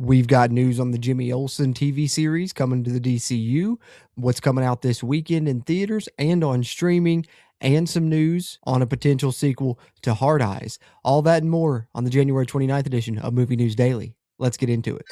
We've got news on the Jimmy Olsen TV series coming to the DCU, what's coming out this weekend in theaters and on streaming, and some news on a potential sequel to Hard Eyes. All that and more on the January 29th edition of Movie News Daily. Let's get into it.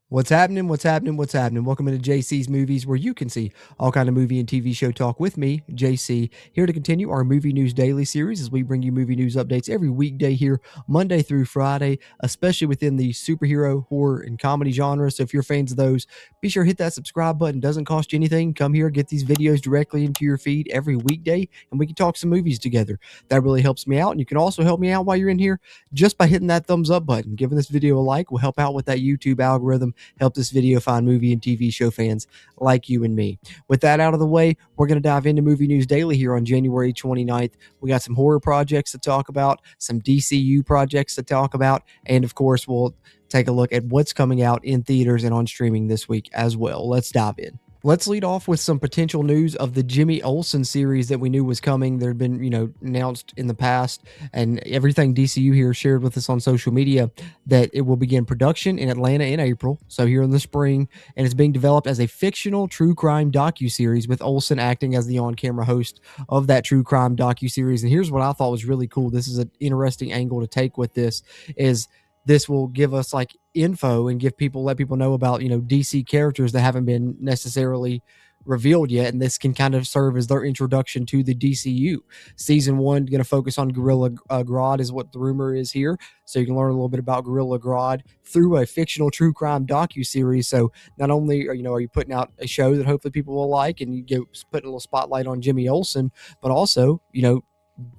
What's happening? What's happening? What's happening? Welcome into JC's Movies, where you can see all kind of movie and TV show talk with me, JC, here to continue our Movie News Daily series as we bring you movie news updates every weekday here, Monday through Friday, especially within the superhero, horror, and comedy genre. So if you're fans of those, be sure to hit that subscribe button. Doesn't cost you anything. Come here, get these videos directly into your feed every weekday, and we can talk some movies together. That really helps me out, and you can also help me out while you're in here just by hitting that thumbs up button. Giving this video a like will help out with that YouTube algorithm, help this video find movie and TV show fans like you and me. With that out of the way, we're going to dive into Movie News Daily here on January 29th. We got some horror projects to talk about, some DCU projects to talk about, and of course, we'll take a look at what's coming out in theaters and on streaming this week as well. Let's dive in. Let's lead off with some potential news of the Jimmy Olsen series that we knew was coming. There had been, announced in the past, and everything DCU here shared with us on social media that it will begin production in Atlanta in April, so here in the spring, and it's being developed as a fictional true crime docuseries with Olsen acting as the on-camera host of that true crime docuseries. And here's what I thought was really cool. This is an interesting angle to take with this, is this will give us like info and let people know about, DC characters that haven't been necessarily revealed yet. And this can kind of serve as their introduction to the DCU. Season 1 going to focus on Gorilla Grodd is what the rumor is here. So you can learn a little bit about Gorilla Grodd through a fictional true crime docuseries. So not only are you putting out a show that hopefully people will like, and you get putting a little spotlight on Jimmy Olsen, but also,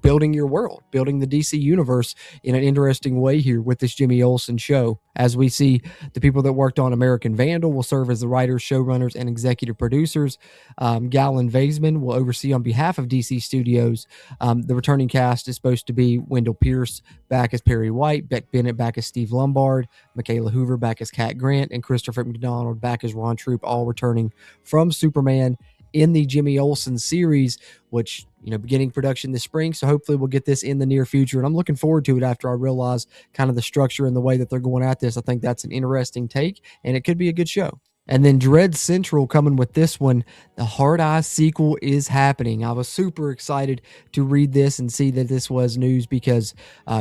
building your world, building the DC universe in an interesting way here with this Jimmy Olsen show. As we see, the people that worked on American Vandal will serve as the writers, showrunners, and executive producers. Galen Weisman will oversee on behalf of DC Studios. The returning cast is supposed to be Wendell Pierce back as Perry White, Beck Bennett back as Steve Lombard, Michaela Hoover back as Cat Grant, and Christopher McDonald back as Ron Troop, all returning from Superman in the Jimmy Olsen series, which, beginning production this spring. So hopefully we'll get this in the near future. And I'm looking forward to it after I realize kind of the structure and the way that they're going at this. I think that's an interesting take, and it could be a good show. And then Dread Central coming with this one. The Hard Eyes sequel is happening. I was super excited to read this and see that this was news because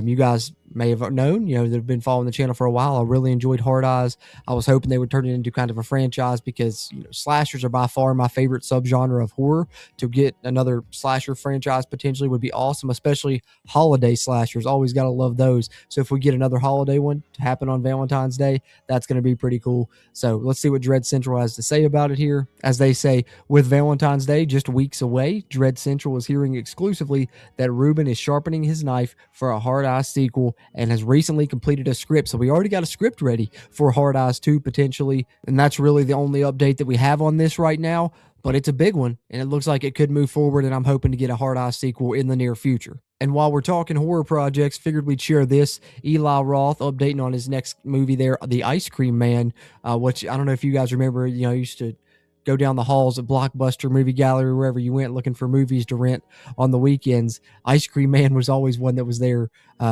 you guys may have known, that have been following the channel for a while. I really enjoyed Hard Eyes. I was hoping they would turn it into kind of a franchise because, slashers are by far my favorite subgenre of horror. To get another slasher franchise potentially would be awesome, especially holiday slashers. Always got to love those. So if we get another holiday one to happen on Valentine's Day, that's going to be pretty cool. So let's see what Dread Central has to say about it here. As they say, with Valentine's Day just weeks away, Dread Central is hearing exclusively that Ruben is sharpening his knife for a Hard Eyes sequel and has recently completed a script. So we already got a script ready for Hard Eyes 2 potentially, and that's really the only update that we have on this right now, but it's a big one, and it looks like it could move forward, and I'm hoping to get a Hard Eyes sequel in the near future. And while we're talking horror projects, figured we'd share this. Eli Roth updating on his next movie there, The Ice Cream Man, which I don't know if you guys remember, he used to go down the halls at Blockbuster, Movie Gallery, wherever you went looking for movies to rent on the weekends. Ice Cream Man was always one that was there,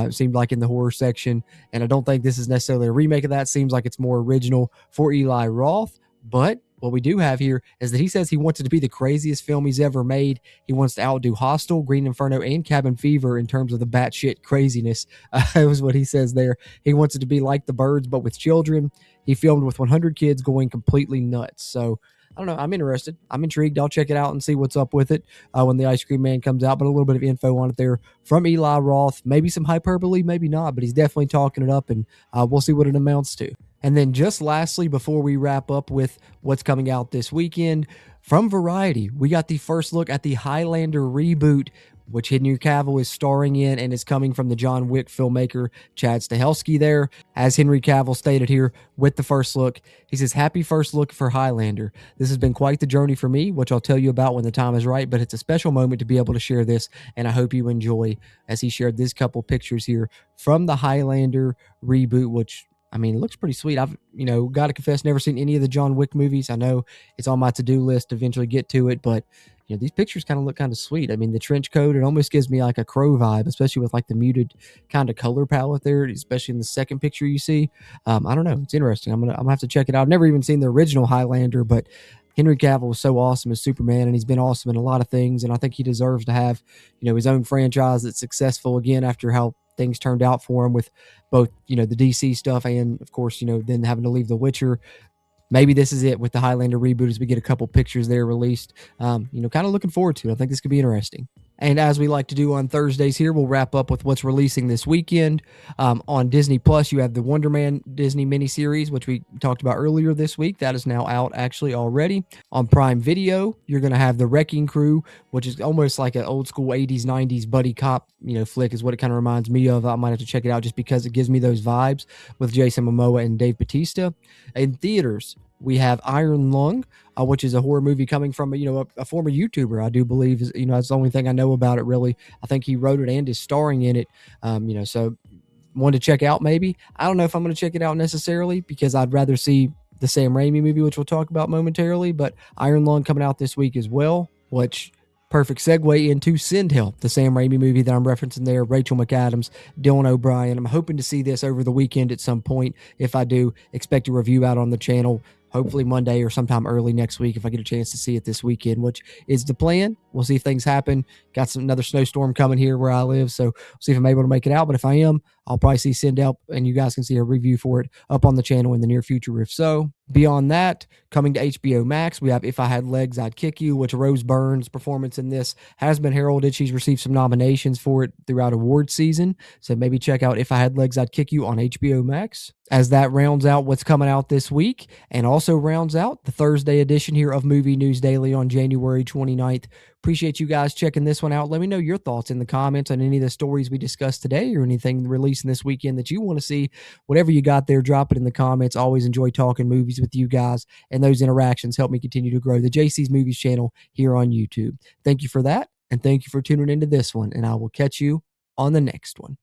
seemed like in the horror section. And I don't think this is necessarily a remake of that. Seems like it's more original for Eli Roth. But what we do have here is that he says he wants it to be the craziest film he's ever made. He wants to outdo Hostel, Green Inferno, and Cabin Fever in terms of the batshit craziness. That was what he says there. He wants it to be like The Birds, but with children. He filmed with 100 kids going completely nuts. So I don't know. I'm interested. I'm intrigued. I'll check it out and see what's up with it when The Ice Cream Man comes out. But a little bit of info on it there from Eli Roth. Maybe some hyperbole, maybe not. But he's definitely talking it up, and we'll see what it amounts to. And then just lastly, before we wrap up with what's coming out this weekend, from Variety, we got the first look at the Highlander reboot which Henry Cavill is starring in and is coming from the John Wick filmmaker Chad Stahelski there. As Henry Cavill stated here with the first look, he says, "Happy first look for Highlander. This has been quite the journey for me, which I'll tell you about when the time is right, but it's a special moment to be able to share this, and I hope you enjoy," as he shared this couple pictures here from the Highlander reboot, which, I mean, it looks pretty sweet. I've, got to confess, never seen any of the John Wick movies. I know it's on my to-do list to eventually get to it, but these pictures kind of look kind of sweet. I mean, the trench coat, it almost gives me like a Crow vibe, especially with like the muted kind of color palette there, especially in the second picture you see. I don't know. It's interesting. I'm gonna have to check it out. I've never even seen the original Highlander, but Henry Cavill was so awesome as Superman, and he's been awesome in a lot of things. And I think he deserves to have, his own franchise that's successful again after how things turned out for him with both, the DC stuff and, of course, then having to leave The Witcher. Maybe this is it with the Highlander reboot as we get a couple pictures there released. Kind of looking forward to it. I think this could be interesting. And as we like to do on Thursdays here, we'll wrap up with what's releasing this weekend. On Disney Plus, you have the Wonder Man Disney miniseries, which we talked about earlier this week. That is now out actually already. On Prime Video, you're going to have The Wrecking Crew, which is almost like an old school 80s, 90s buddy cop, flick is what it kind of reminds me of. I might have to check it out just because it gives me those vibes with Jason Momoa and Dave Bautista. In theaters, we have Iron Lung, which is a horror movie coming from a former YouTuber, I do believe. That's the only thing I know about it, really. I think he wrote it and is starring in it. So one to check out maybe. I don't know if I'm going to check it out necessarily because I'd rather see the Sam Raimi movie, which we'll talk about momentarily. But Iron Lung coming out this week as well, which perfect segue into Send Help, the Sam Raimi movie that I'm referencing there. Rachel McAdams, Dylan O'Brien. I'm hoping to see this over the weekend at some point. If I do, expect a review out on the channel, hopefully Monday or sometime early next week if I get a chance to see it this weekend, which is the plan. We'll see if things happen. Got another snowstorm coming here where I live, so we'll see if I'm able to make it out. But if I am, I'll probably see Send Help, and you guys can see a review for it up on the channel in the near future if so. Beyond that, coming to HBO Max, we have If I Had Legs, I'd Kick You, which Rose Byrne's performance in this has been heralded. She's received some nominations for it throughout award season, so maybe check out If I Had Legs, I'd Kick You on HBO Max. As that rounds out what's coming out this week, and also rounds out the Thursday edition here of Movie News Daily on January 29th. Appreciate you guys checking this one out. Let me know your thoughts in the comments on any of the stories we discussed today or anything releasing this weekend that you want to see. Whatever you got there, drop it in the comments. Always enjoy talking movies with you guys, and those interactions help me continue to grow the JC's Movies channel here on YouTube. Thank you for that, and thank you for tuning into this one, and I will catch you on the next one.